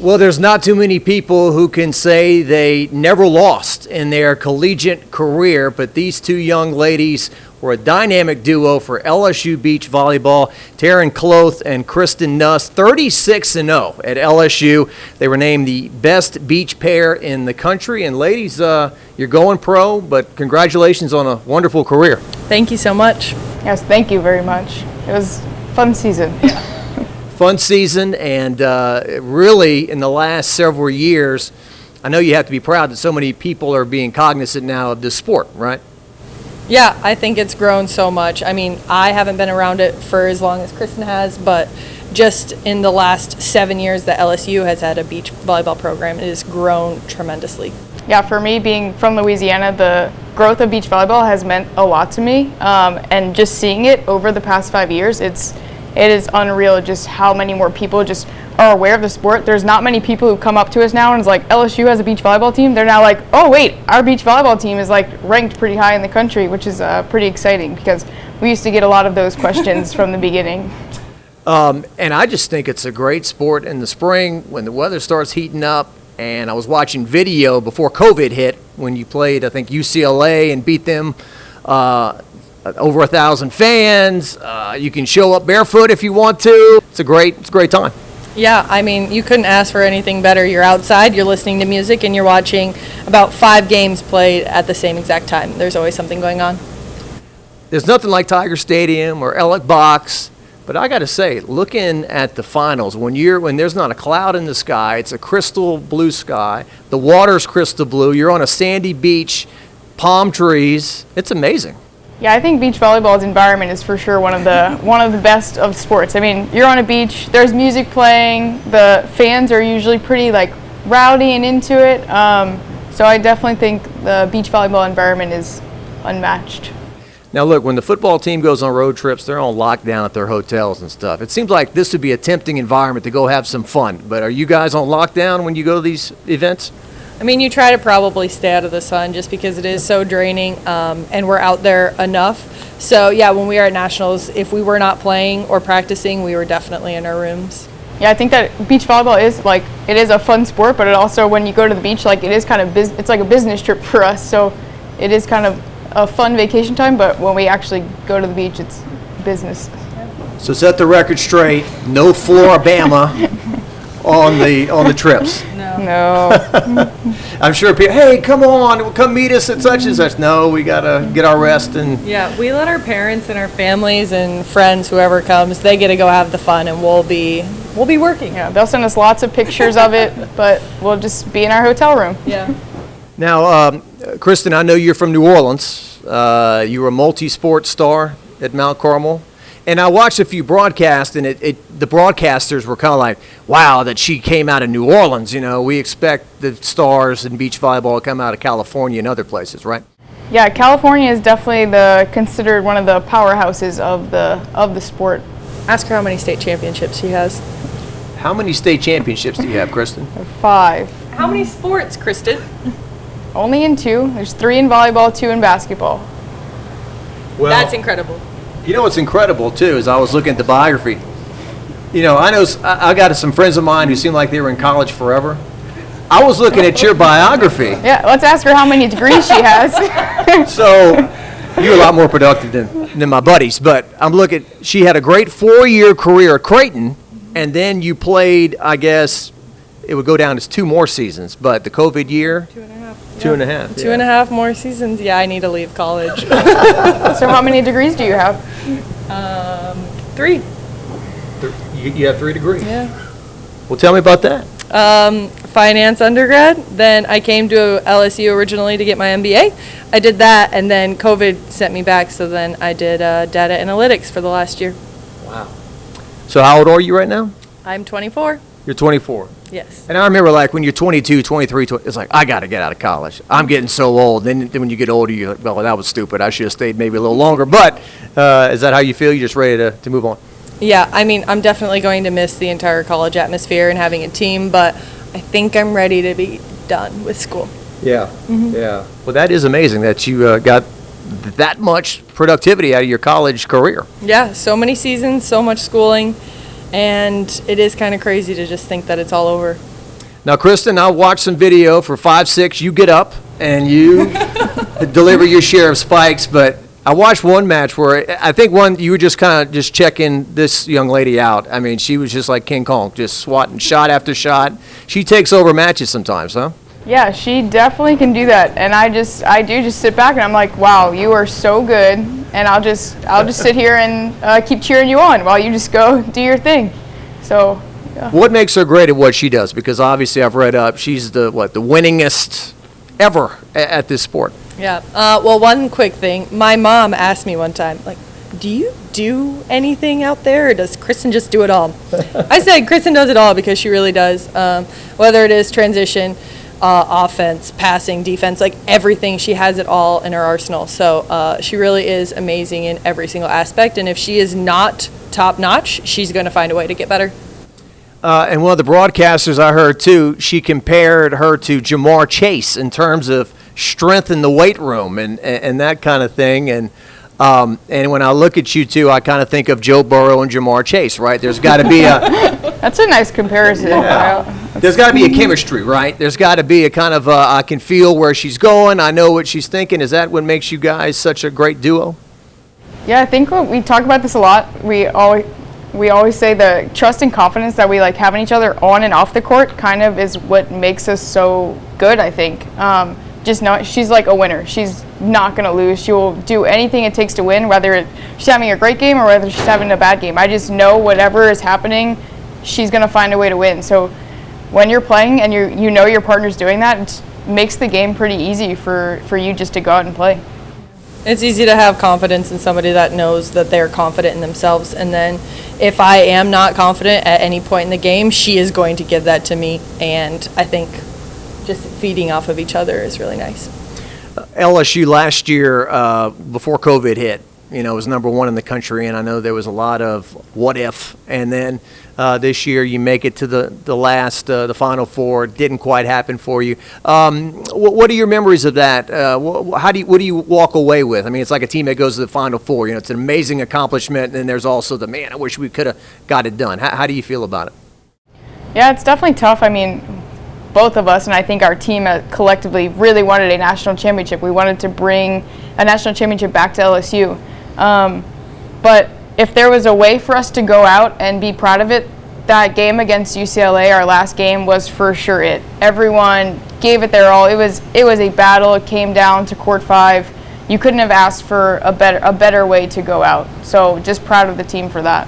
Well, there's not too many people who can say they never lost in their collegiate career, but these two young ladies were a dynamic duo for LSU beach volleyball. Taryn Kloth and Kristen Nuss, 36-0 at LSU. They were named the best beach pair in the country. And ladies, you're going pro, but congratulations on a wonderful career. Thank you so much. Yes, thank you very much. It was a fun season. Fun season, and really in the last several years, I know you have to be proud that so many people are being cognizant now of this sport, right? Yeah, I think it's grown so much. I mean, I haven't been around it for as long as Kristen has, but just in the last 7 years that LSU has had a beach volleyball program, it has grown tremendously. Yeah, for me, being from Louisiana, the growth of beach volleyball has meant a lot to me, and just seeing it over the past 5 years, it is unreal just how many more people just are aware of the sport. There's not many people who come up to us now and it's like, LSU has a beach volleyball team. They're now like, oh wait, our beach volleyball team is like ranked pretty high in the country, which is pretty exciting because we used to get a lot of those questions from the beginning. And I just think it's a great sport in the spring when the weather starts heating up. And I was watching video before COVID hit when you played, I think, UCLA and beat them. Over 1,000 fans. You can show up barefoot if you want to. It's a great time. Yeah, I mean, you couldn't ask for anything better. You're outside, you're listening to music, and you're watching about 5 games played at the same exact time. There's always something going on. There's nothing like Tiger Stadium or Elliott Box, but I got to say, looking at the finals, when there's not a cloud in the sky, it's a crystal blue sky. The water's crystal blue. You're on a sandy beach, palm trees. It's amazing. Yeah, I think beach volleyball's environment is for sure one of the best of sports. I mean, you're on a beach, there's music playing, the fans are usually pretty like rowdy and into it. So I definitely think the beach volleyball environment is unmatched. Now look, when the football team goes on road trips, they're on lockdown at their hotels and stuff. It seems like this would be a tempting environment to go have some fun. But are you guys on lockdown when you go to these events? I mean, you try to probably stay out of the sun just because it is so draining, and we're out there enough. So, yeah, when we are at Nationals, if we were not playing or practicing, we were definitely in our rooms. Yeah, I think that beach volleyball is like, it is a fun sport, but it also, when you go to the beach, like it is kind of, it's like a business trip for us. So it is kind of a fun vacation time, but when we actually go to the beach, it's business. So set the record straight, no Floribama on the trips. No. I'm sure people, hey, come on, come meet us at such and such. No, we got to get our rest. And yeah, we let our parents and our families and friends, whoever comes, they get to go have the fun, and we'll be working. Yeah, they'll send us lots of pictures of it, but we'll just be in our hotel room. Yeah. Now, Kristen, I know you're from New Orleans. You were a multi-sport star at Mount Carmel. And I watched a few broadcasts, and the broadcasters were kind of like, wow, that she came out of New Orleans. You know, we expect the stars in beach volleyball to come out of California and other places, right? Yeah, California is definitely considered one of the powerhouses of the sport. Ask her how many state championships she has. How many state championships do you have, Kristen? 5. How many sports, Kristen? Only in 2. There's 3 in volleyball, 2 in basketball. Well, that's incredible. You know what's incredible, too, is I was looking at the biography. You know, I got some friends of mine who seemed like they were in college forever. I was looking at your biography. Yeah, let's ask her how many degrees she has. So, you're a lot more productive than my buddies, but I'm looking, she had a great 4-year career at Creighton, and then you played, I guess, it would go down as 2 more seasons, but the COVID year? 2.5. 2.5. 2.5 more seasons. Yeah, I need to leave college. So how many degrees do you have? 3. You have 3 degrees? Yeah. Well, tell me about that. Finance undergrad. Then I came to LSU originally to get my MBA. I did that, and then COVID sent me back, so then I did data analytics for the last year. Wow. So how old are you right now? I'm 24. You're 24. Yes. And I remember, like, when you're 22, 23, it's like, I got to get out of college. I'm getting so old. Then when you get older, you're like, well, that was stupid. I should have stayed maybe a little longer. But is that how you feel? You're just ready to move on? Yeah, I mean, I'm definitely going to miss the entire college atmosphere and having a team, but I think I'm ready to be done with school. Yeah, yeah. Well, that is amazing that you got that much productivity out of your college career. Yeah, so many seasons, so much schooling, and it is kind of crazy to just think that it's all over. Now, Kristen, I'll watch some video for 5-6. You get up and you deliver your share of spikes. But I watched one match where I think you were just kind of just checking this young lady out. I mean, she was just like King Kong, just swatting shot after shot. She takes over matches sometimes, huh? Yeah, she definitely can do that. And I do just sit back and I'm like, wow, you are so good. And I'll just sit here and keep cheering you on while you just go do your thing. So. Yeah. What makes her great at what she does? Because obviously I've read up, she's the winningest ever at this sport. Yeah. Well, one quick thing. My mom asked me one time, like, do you do anything out there, or does Kristen just do it all? I said Kristen does it all because she really does. Whether it is transition, offense, passing, defense, like everything, she has it all in her arsenal. So she really is amazing in every single aspect. And if she is not top notch, she's going to find a way to get better. And one of the broadcasters I heard, too, she compared her to Jamar Chase in terms of strength in the weight room and that kind of thing. And when I look at you, too, I kind of think of Joe Burrow and Jamar Chase, right? There's got to be a... That's a nice comparison. Yeah. There's got to be a chemistry, right? There's got to be a kind of, I can feel where she's going. I know what she's thinking. Is that what makes you guys such a great duo? Yeah, I think we talk about this a lot. We always say the trust and confidence that we have in each other on and off the court kind of is what makes us so good, I think. Just know she's like a winner. She's not going to lose. She will do anything it takes to win, whether she's having a great game or whether she's having a bad game. I just know whatever is happening, she's going to find a way to win. So when you're playing and you know your partner's doing that, it makes the game pretty easy for you just to go out and play. It's easy to have confidence in somebody that knows that they're confident in themselves. And then if I am not confident at any point in the game, she is going to give that to me. And I think just feeding off of each other is really nice. LSU last year, before COVID hit, was number one in the country, and I know there was a lot of what if. And then this year you make it to the Final Four. It didn't quite happen for you. What are your memories of that? What do you walk away with? I mean, it's like a team that goes to the Final Four. It's an amazing accomplishment, and then there's also I wish we could have got it done. How do you feel about it? Yeah, it's definitely tough. I mean, both of us, and I think our team collectively really wanted a national championship. We wanted to bring a national championship back to LSU. But if there was a way for us to go out and be proud of it, that game against UCLA, our last game, was for sure it. Everyone gave it their all. It was a battle. It came down to court 5. You couldn't have asked for a better way to go out. So just proud of the team for that.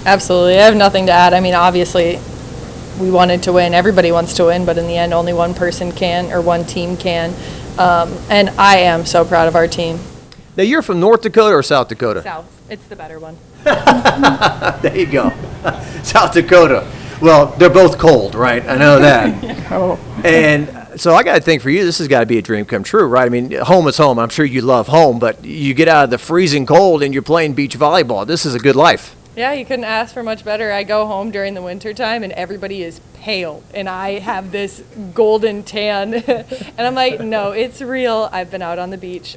Absolutely. I have nothing to add. I mean, obviously, we wanted to win. Everybody wants to win, but in the end, only one person can, or one team can. And I am so proud of our team. Now, you're from North Dakota or South Dakota? South. It's the better one. There you go. South Dakota. Well, they're both cold, right? I know that. Oh. And so I got to think for you, this has got to be a dream come true, right? I mean, home is home. I'm sure you love home, but you get out of the freezing cold and you're playing beach volleyball. This is a good life. Yeah, you couldn't ask for much better. I go home during the winter time and everybody is pale and I have this golden tan and I'm like, no, it's real. I've been out on the beach.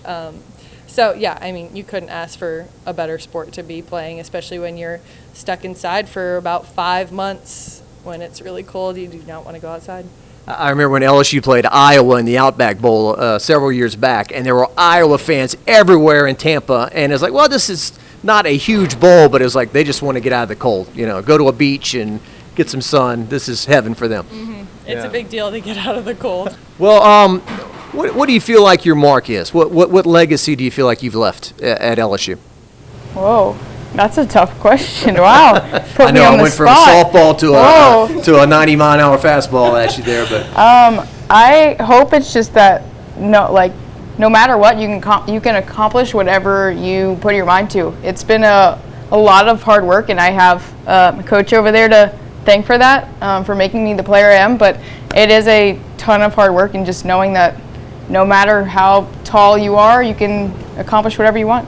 So yeah, I mean, you couldn't ask for a better sport to be playing, especially when you're stuck inside for about 5 months when it's really cold. You do not want to go outside. I remember when LSU played Iowa in the Outback Bowl several years back, and there were Iowa fans everywhere in Tampa, and it's like, well, this is not a huge bowl, but it's like they just want to get out of the cold, go to a beach and get some sun. This is heaven for them. Mm-hmm. It's a big deal to get out of the cold. Well, what do you feel like your mark is? What legacy do you feel like you've left at LSU? Whoa, that's a tough question. Wow, put I know me on I the went spot. from softball to a 90-mile-an-hour fastball at you there, but I hope it's just that no matter what, you can accomplish whatever you put your mind to. It's been a lot of hard work, and I have a coach over there to thank for that, for making me the player I am. But it is a ton of hard work, and just knowing that no matter how tall you are, you can accomplish whatever you want.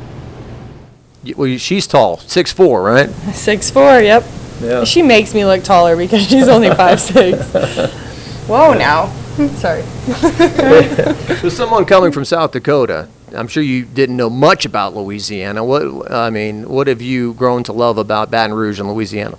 Well, she's tall, 6'4", right? 6'4", yep. Yeah. She makes me look taller because she's only 5'6". Whoa, now. Sorry. So someone coming from South Dakota, I'm sure you didn't know much about Louisiana. What have you grown to love about Baton Rouge and Louisiana?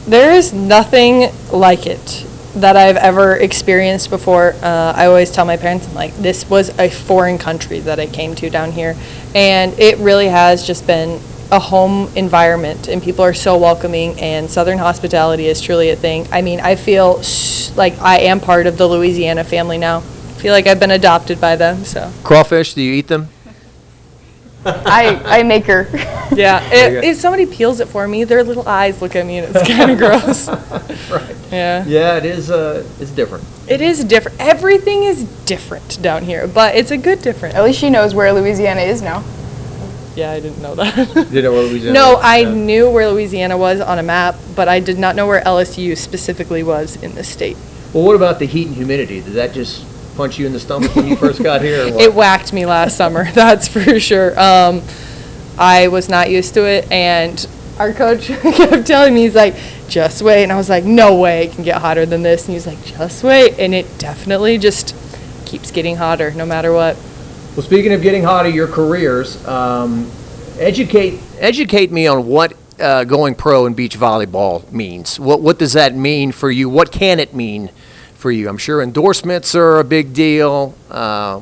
There is nothing like it that I've ever experienced before. I always tell my parents, I'm like, this was a foreign country that I came to down here. And it really has just been a home environment, and people are so welcoming, and Southern hospitality is truly a thing. I mean, I feel like I am part of the Louisiana family now. I feel like I've been adopted by them, so. Crawfish, do you eat them? I make her. Yeah, if somebody peels it for me, their little eyes look at me, and it's kind of gross. Right. Yeah. Yeah, it is, it's different. It is different. Everything is different down here, but it's a good different. At least she knows where Louisiana is now. Yeah, I didn't know that. You know where Louisiana No, is? I Yeah. knew where Louisiana was on a map, but I did not know where LSU specifically was in the state. Well, what about the heat and humidity? Did that just punch you in the stomach when you first got here, or what? It whacked me last summer, that's for sure. I was not used to it, and our coach kept telling me, he's like, just wait. And I was like, no way it can get hotter than this. And he's like, just wait. And it definitely just keeps getting hotter no matter what. Well, speaking of getting hotter, your careers, educate me on what going pro in beach volleyball means. What does that mean for you? What can it mean for you? I'm sure endorsements are a big deal.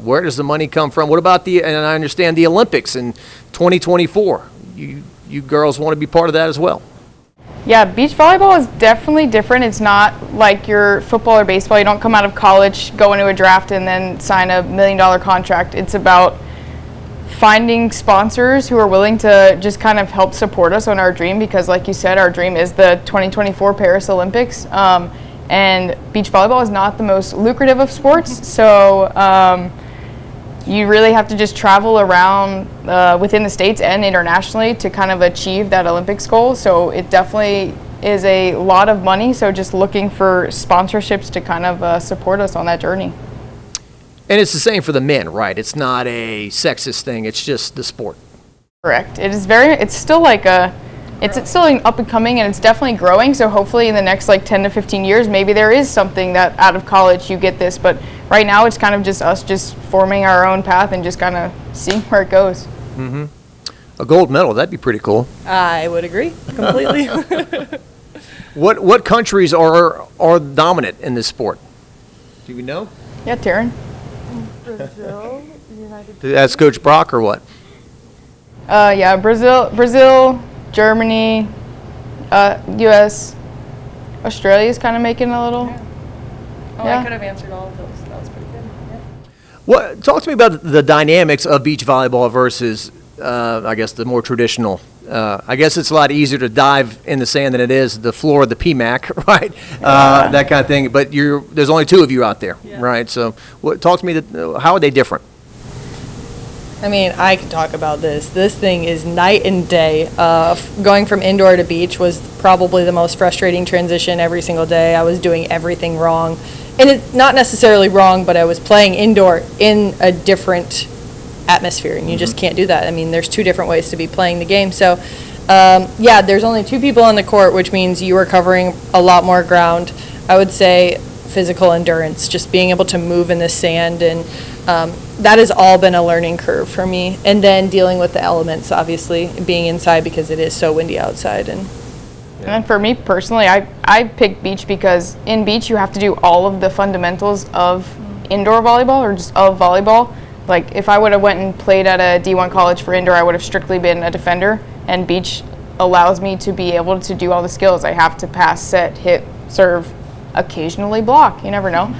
Where does the money come from? What about and I understand the Olympics in 2024. You girls want to be part of that as well. Yeah, beach volleyball is definitely different. It's not like your football or baseball. You don't come out of college, go into a draft, and then sign $1 million contract. It's about finding sponsors who are willing to just kind of help support us on our dream, because like you said, our dream is the 2024 Paris Olympics. And beach volleyball is not the most lucrative of sports, so you really have to just travel around within the states and internationally to kind of achieve that Olympics goal. So it definitely is a lot of money, so just looking for sponsorships to kind of support us on that journey. And it's the same for the men, right? It's not a sexist thing. It's just the sport. Correct. It's still like it's still up and coming, and it's definitely growing. So hopefully in the next like 10 to 15 years, maybe there is something that out of college you get this. But right now it's kind of just us just forming our own path and just kind of seeing where it goes. Mm-hmm. A gold medal, that'd be pretty cool. I would agree completely. What countries are dominant in this sport? Do we know? Yeah, Taryn. Brazil, United That's Coach Brock or what? Yeah, Brazil, Germany, U.S., Australia's kind of making a little. Yeah. Oh, Yeah. I could have answered all of those. That was pretty good. Yeah. Talk to me about the dynamics of beach volleyball versus, I guess, the more traditional. I guess it's a lot easier to dive in the sand than it is the floor of the PMAC, right? That kind of thing. But there's only two of you out there, Yeah. right? So talk to me, how are they different? I mean, I could talk about this. This thing is night and day. Going from indoor to beach was probably the most frustrating transition every single day. I was doing everything wrong. And it's not necessarily wrong, but I was playing indoor in a different atmosphere, and you just can't do that. I mean, there's two different ways to be playing the game. So, yeah, there's only two people on the court, which means you are covering a lot more ground. I would say physical endurance, just being able to move in the sand, and that has all been a learning curve for me. And then dealing with the elements, obviously, being inside because it is so windy outside. And then for me personally, I picked beach because in beach you have to do all of the fundamentals of indoor volleyball or just of volleyball. Like if I would have went and played at a D1 college for indoor, I would have strictly been a defender, and beach allows me to be able to do all the skills. I have to pass, set, hit, serve, occasionally block. You never know.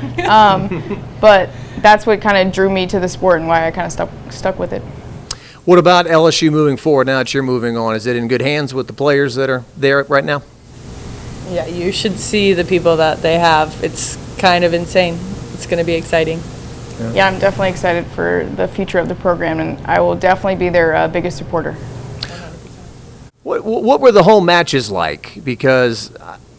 But that's what kind of drew me to the sport and why I kind of stuck with it. What about LSU moving forward now that you're moving on? Is it in good hands with the players that are there right now? yeah, you should see the people that they have. It's kind of insane. It's going to be exciting. Yeah, I'm definitely excited for the future of the program, and I will definitely be their biggest supporter. What were the home matches like? Because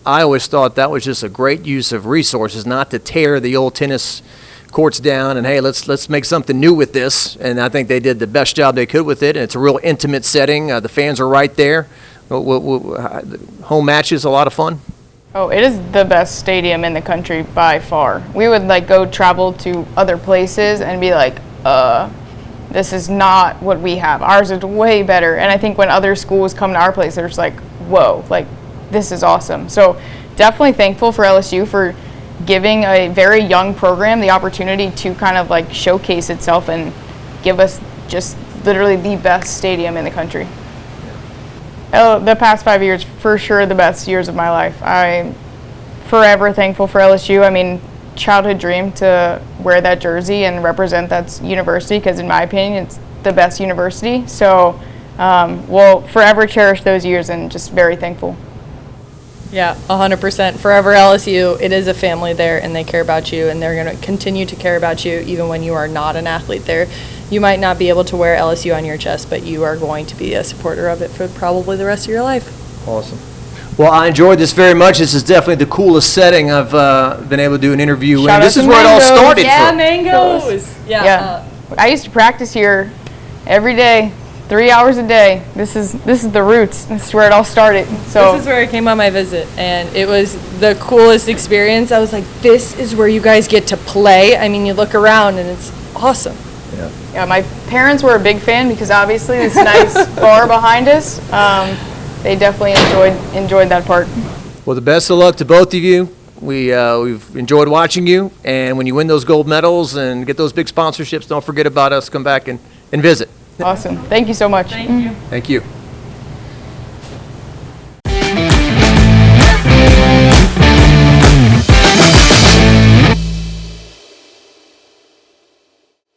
I always thought that was just a great use of resources, not to tear the old tennis courts down and, hey, let's make something new with this. And I think they did the best job they could with it. And it's a real intimate setting. The fans are right there. Home matches, a lot of fun. Oh, it is the best stadium in the country by far. We would go travel to other places and be like, this is not what we have. Ours is way better. And I think when other schools come to our place, they're just like, whoa, this is awesome. So definitely thankful for LSU for giving a very young program the opportunity to kind of like showcase itself and give us just literally the best stadium in the country. Oh, the past 5 years, for sure, the best years of my life. I'm forever thankful for LSU. I mean, childhood dream to wear that jersey and represent that university, because in my opinion, it's the best university. So we'll forever cherish those years and just very thankful. Yeah, 100%. Forever LSU. It is a family there, and they care about you, and they're going to continue to care about you even when you are not an athlete there. You might not be able to wear LSU on your chest, but you are going to be a supporter of it for probably the rest of your life. Awesome. Well, I enjoyed this very much. This is definitely the coolest setting I've been able to do an interview in. This is where it all started Yeah, from. mangoes. Yeah. I used to practice here every day, 3 hours a day. This is the roots. This is where it all started. So this is where I came on my visit, and it was the coolest experience. I was like, this is where you guys get to play. I mean, you look around, and it's awesome. yeah, my parents were a big fan because obviously this nice bar behind us. They definitely enjoyed that part. Well, the best of luck to both of you. We've enjoyed watching you, and when you win those gold medals and get those big sponsorships, don't forget about us. Come back and visit. Awesome. Thank you so much. Thank you. Thank you.